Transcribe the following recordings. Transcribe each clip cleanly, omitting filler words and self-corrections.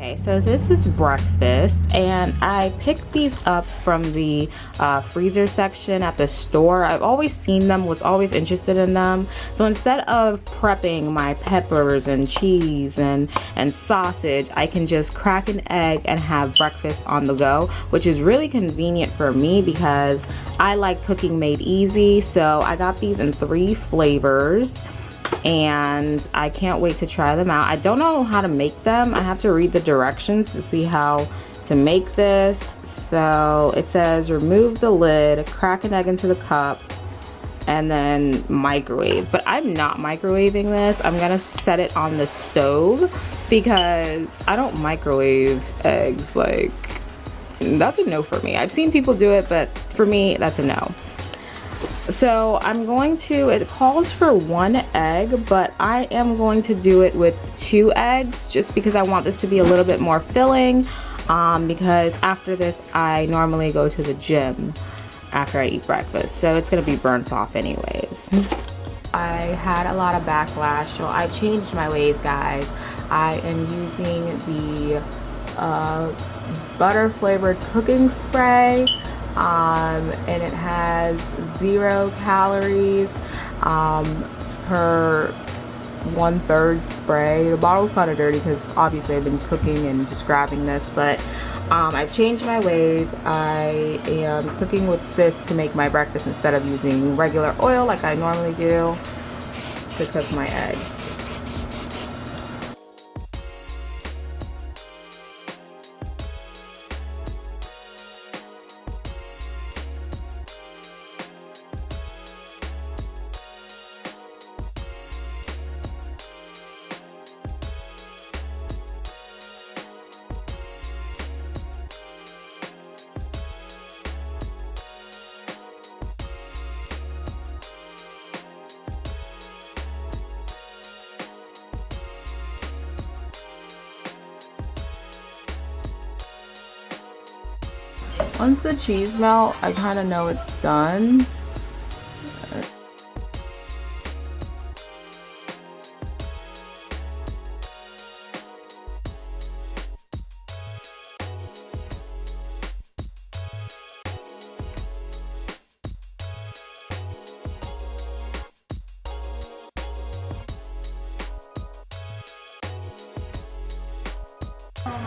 Okay, so this is breakfast, and I picked these up from the freezer section at the store. I've always seen them, was always interested in them. So instead of prepping my peppers and cheese and sausage, I can just crack an egg and have breakfast on the go, which is really convenient for me because I like cooking made easy. So I got these in 3 flavors. And I can't wait to try them out. I don't know how to make them. I have to read the directions to see how to make this. So it says remove the lid, crack an egg into the cup, and then microwave. But I'm not microwaving this. I'm gonna set it on the stove because I don't microwave eggs. Like, that's a no for me. I've seen people do it, but for me, that's a no. So I'm going to, it calls for 1 egg, but I am going to do it with 2 eggs just because I want this to be a little bit more filling, because after this I normally go to the gym after I eat breakfast, so it's gonna be burnt off anyways. I had a lot of backlash, so I changed my ways, guys. I am using the butter flavored cooking spray. And it has 0 calories per 1/3 spray. The bottle's kind of dirty because obviously I've been cooking and just grabbing this, but I've changed my ways. I am cooking with this to make my breakfast instead of using regular oil like I normally do to cook my eggs. Once the cheese melts, I kind of know it's done.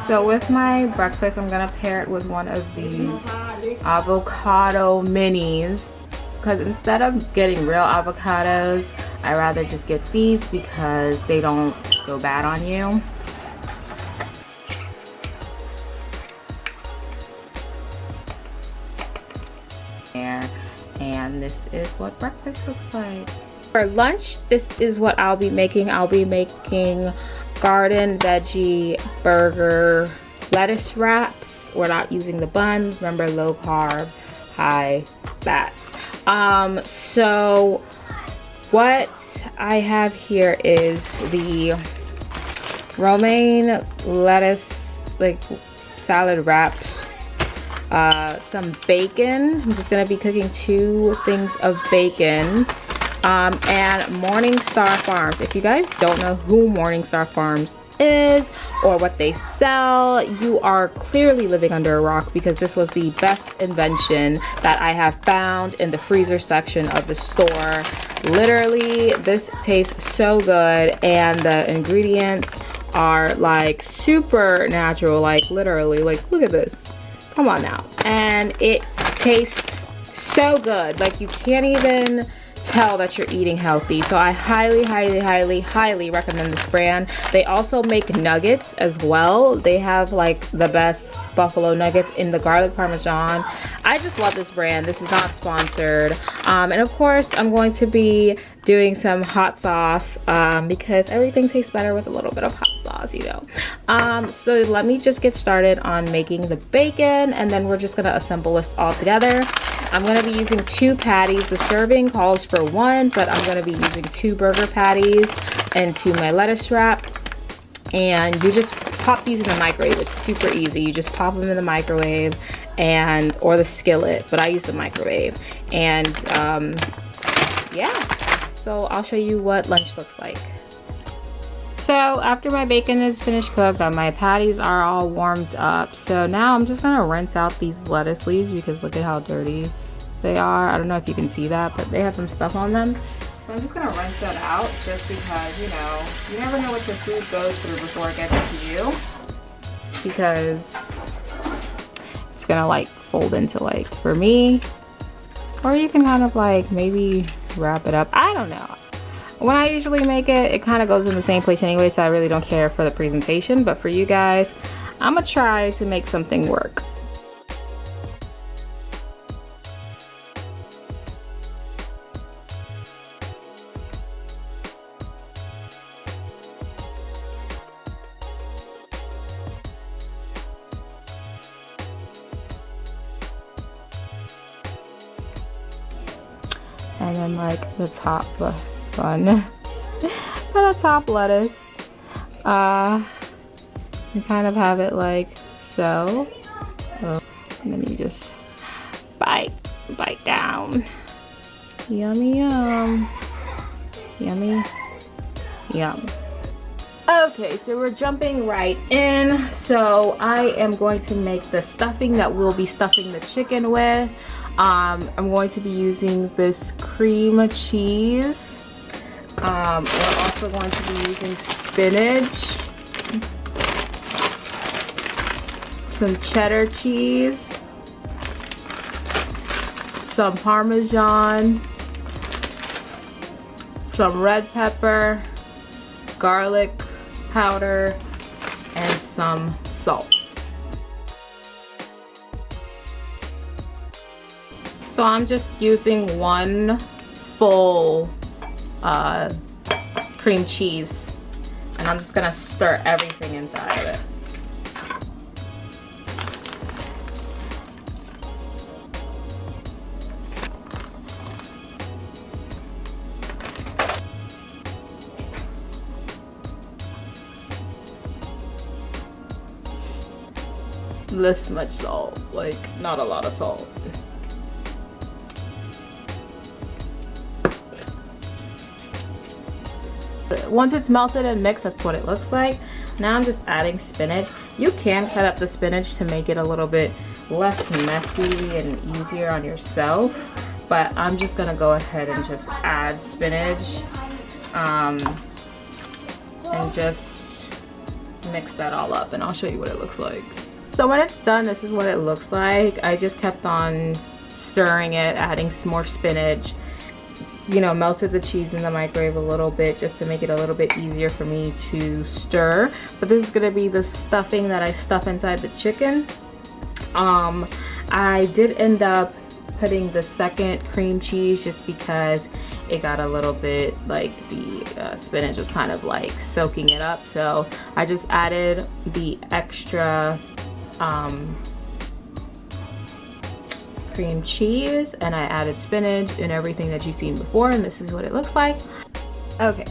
So with my breakfast, I'm gonna pair it with one of these avocado minis, because instead of getting real avocados, I rather just get these because they don't go bad on you. And this is what breakfast looks like. For lunch, this is what I'll be making. I'll be making garden veggie burger lettuce wraps. We're not using the bun. Remember, low carb, high fat. So what I have here is the romaine lettuce like salad wraps, some bacon. I'm just gonna be cooking 2 things of bacon. And Morningstar Farms. If you guys don't know who Morningstar Farms is or what they sell, you are clearly living under a rock, because this was the best invention that I have found in the freezer section of the store. Literally, this tastes so good, and the ingredients are like super natural, like literally, like look at this, come on now. And it tastes so good, like you can't even tell that you're eating healthy. So I highly recommend this brand. They also make nuggets as well. They have like the best buffalo nuggets in the garlic parmesan. I just love this brand. This is not sponsored. And of course I'm going to be doing some hot sauce because everything tastes better with a little bit of hot sauce, you know. So let me just get started on making the bacon, and then we're just gonna assemble this all together. I'm gonna be using 2 patties. The serving calls for 1, but I'm gonna be using 2 burger patties into my lettuce wrap. And you just pop these in the microwave. It's super easy. You just pop them in the microwave or the skillet, but I use the microwave. And yeah, so I'll show you what lunch looks like. So after my bacon is finished cooked, my patties are all warmed up. So now I'm just gonna rinse out these lettuce leaves because look at how dirty they are. I don't know if you can see that, but they have some stuff on them. So I'm just gonna rinse that out just because, you know, you never know what your food goes through before it gets to you. Because it's gonna like fold into like, for me, or you can kind of like maybe wrap it up. I don't know. When I usually make it, it kind of goes in the same place anyway, so I really don't care for the presentation. But for you guys, I'm gonna try to make something work. And then like the top one, the top lettuce, you kind of have it like so, and then you just bite down. Yummy yum, yummy yum. Okay, so we're jumping right in. So I am going to make the stuffing that we'll be stuffing the chicken with. I'm going to be using this cream cheese. We're also going to be using spinach, some cheddar cheese, some Parmesan, some red pepper, garlic powder, and some salt. So I'm just using one full cream cheese, and I'm just gonna stir everything inside of it. This much salt, like not a lot of salt. Once it's melted and mixed, that's what it looks like. Now I'm just adding spinach. You can cut up the spinach to make it a little bit less messy and easier on yourself, but I'm just gonna go ahead and just add spinach and just mix that all up, and I'll show you what it looks like. So when it's done, this is what it looks like. I just kept on stirring it, adding some more spinach, you know, melted the cheese in the microwave a little bit just to make it a little bit easier for me to stir. But this is gonna be the stuffing that I stuff inside the chicken. I did end up putting the second cream cheese just because it got a little bit like the spinach was kind of like soaking it up. So I just added the extra cream cheese, and I added spinach and everything that you've seen before, and this is what it looks like. Okay,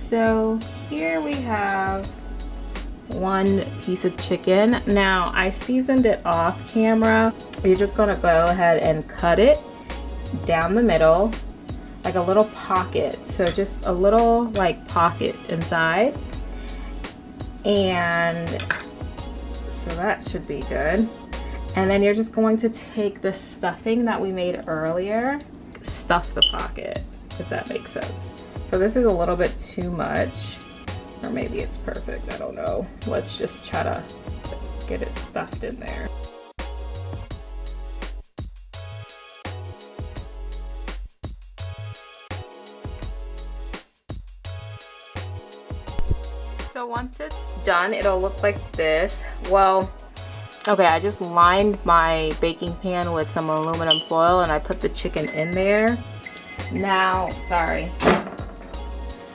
so here we have one piece of chicken. Now I seasoned it off camera. You're just gonna go ahead and cut it down the middle like a little pocket, so just a little like pocket inside, and so that should be good. And then you're just going to take the stuffing that we made earlier, stuff the pocket, if that makes sense. So this is a little bit too much, or maybe it's perfect, I don't know. Let's just try to get it stuffed in there. So once it's done, it'll look like this. Well, okay, I just lined my baking pan with some aluminum foil and I put the chicken in there. Now, sorry.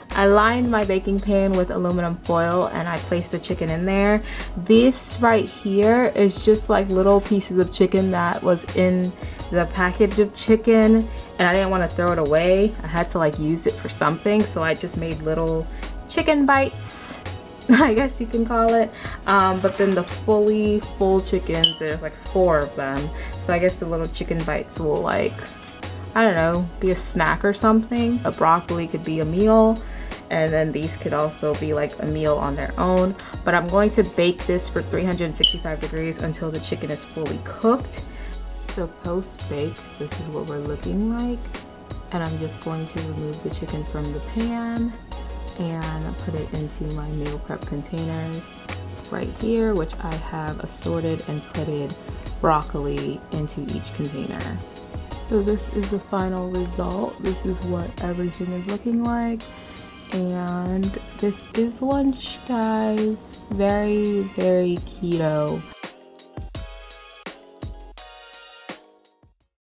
I lined my baking pan with aluminum foil and I placed the chicken in there. This right here is just like little pieces of chicken that was in the package of chicken, and I didn't want to throw it away. I had to like use it for something, so I just made little chicken bites, I guess you can call it. But then the full chickens, there's like 4 of them. So I guess the little chicken bites will, like, I don't know, be a snack or something. A broccoli could be a meal. and then these could also be like a meal on their own. But I'm going to bake this for 365 degrees until the chicken is fully cooked. So post-bake, this is what we're looking like. And I'm just going to remove the chicken from the pan and put it into my meal prep containers right here, which I have assorted and putted broccoli into each container. So this is the final result. This is what everything is looking like. And this is lunch, guys. Very, very keto.